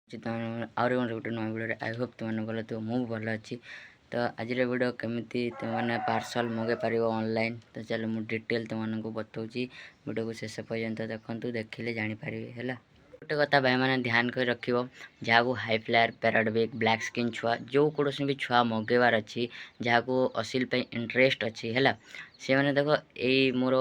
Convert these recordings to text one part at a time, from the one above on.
आहुरी गोटे नुआ video I hope तुमने भल थो मु भल अच्छी। तो आज भिडियो केमी तुमने पार्सल मगे पार ऑनलाइन। तो चलो मु डिटेल तुमको बताऊँगी भिडियो को शेष पर्यंत देखु देखिले जापर है। गोटे कथा भाई मैंने ध्यान कर रख जहाँ को high flyer parrot big black skin छुआ जो कौन भी छुआ मगेबार अच्छी जहाँ को असिल पे इंटरेस्ट अच्छी है से मैंने देख यही मोर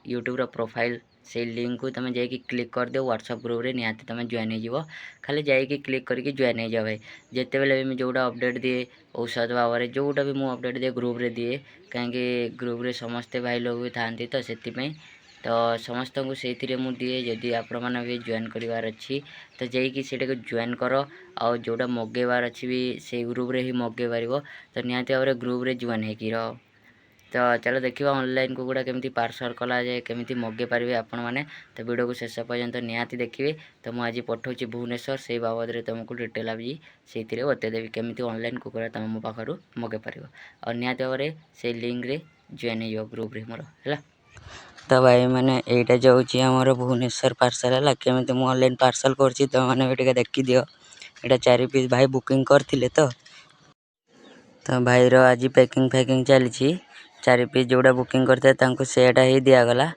यूट्यूब प्रोफाइल से लिंक को तुम जाकि क्लिक कर दियो व्हाट्सएप ग्रुप रे निहाती तुम जॉइन हो खाली जाकि क्लिक करके जॉइन हो जाओ भाई। जिते बेले भी जोटा अपडेट दिए औषध भाव में जोटा भी मुझे अपडेट दिए ग्रुप रे दिए कहीं ग्रुप रे समस्ते भाई लोग भी था तो से तो समस्त को से दिए जदि आपण मैंने भी जॉइन करार अच्छी तो जाकि से जॉइन कर आ जोटा मगेबार अच्छी भी से ग्रुप रे ही मगे पार तो निहाती भाव में ग्रुप रे जॉइन हो। तो चलो देखा ऑनलाइन कुकुड़ा केमती पार्सल कला जाए केमती मगे पारे आपण मैंने। तो वीडियो को शेष पर्यंत निहाती देखिए। तो मुझे आज पठाऊँ भुवनेश्वर से बाबद में तुमको डिटेल आज से बतईदेवी केमी ऑनलाइन कुकुड़ा तुम मो पाखु मगे पार और निहाती भाव में से लिंक रे जॉइन हो ग्रुप रे मोर है। तो भाई मैंने यहाँ जाऊँगी आमर भुवनेश्वर पार्सल है केमी मुझे ऑनलाइन पार्सल कर तो मैंने भी देखी दियो यहाँ 4 पीस भाई बुकिंग करते तो भाई रो आज पैकिंग फैकिंग चली 4 पीस जोड़ा बुकिंग करते सेटा ही दिगला।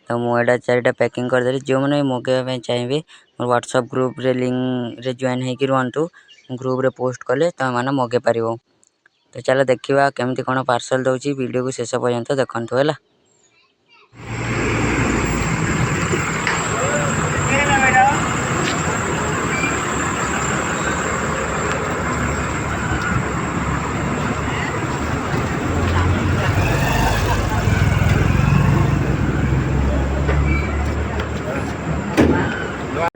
तो मुझे 4टा पैकिंग करदेली जो मैंने मगेवा चाहिए मोर व्हाट्सएप ग्रुप रे लिंक रे जॉइन होकर रुहतु ग्रुप रे पोस्ट कले तुम मैंने मगे पार। तो चलो देखा केमती कौन पार्सल दूसरी वीडियो को शेष पर्यंत देखु है।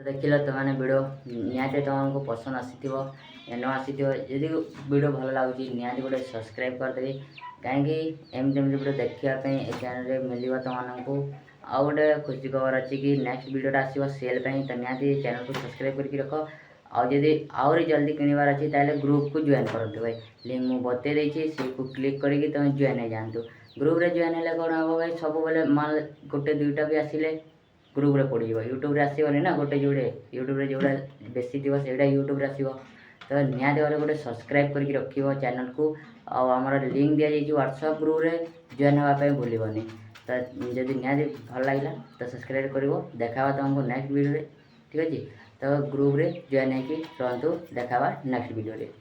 देखिल तुमने वीडियो निहाती तुमको पसंद आसी न आसी यदि वीडियो भल लगुच निहाती गोटे सब्सक्राइब करदेवी कहीं एमती वीडियो देखापी चैनल मिल तुमको आउ गोटे खुशी खबर अच्छी कि नेक्स्ट वीडियोटा आसो सेल तो निहाती चैनल को सब्सक्राइब करके रख आदि आहरी जल्दी किणवार अच्छी ताले ग्रुप को जॉइन करते भाई लिंक मुझे बतई सी को क्लिक करके तुम जॉइन हो जातु ग्रुप रे जॉइन है कौन हम भाई सब बेले माल गोटे दुईटा भी आसिले ग्रुप रे पड़ जाए यूट्यूब रे आसोनी ना गोटे जोड़े यूट्यूब रे जोड़ा बेसी थी से यूट्यूब रे आसो। तो निहाती भाव गोटे सब्सक्राइब करके रखियो चैनल को आमर लिंक दि जाइए व्हाट्सएप ग्रुप रे जॉइन होगापी भूलनी। तो जब निहाती भल लगे तो सब्सक्राइब कर देखा तुमको नेक्स्ट वीडियो ठीक अच्छे। तो ग्रुप रे जॉइन होकर रुहतु देखा नेक्स्ट वीडियो रे।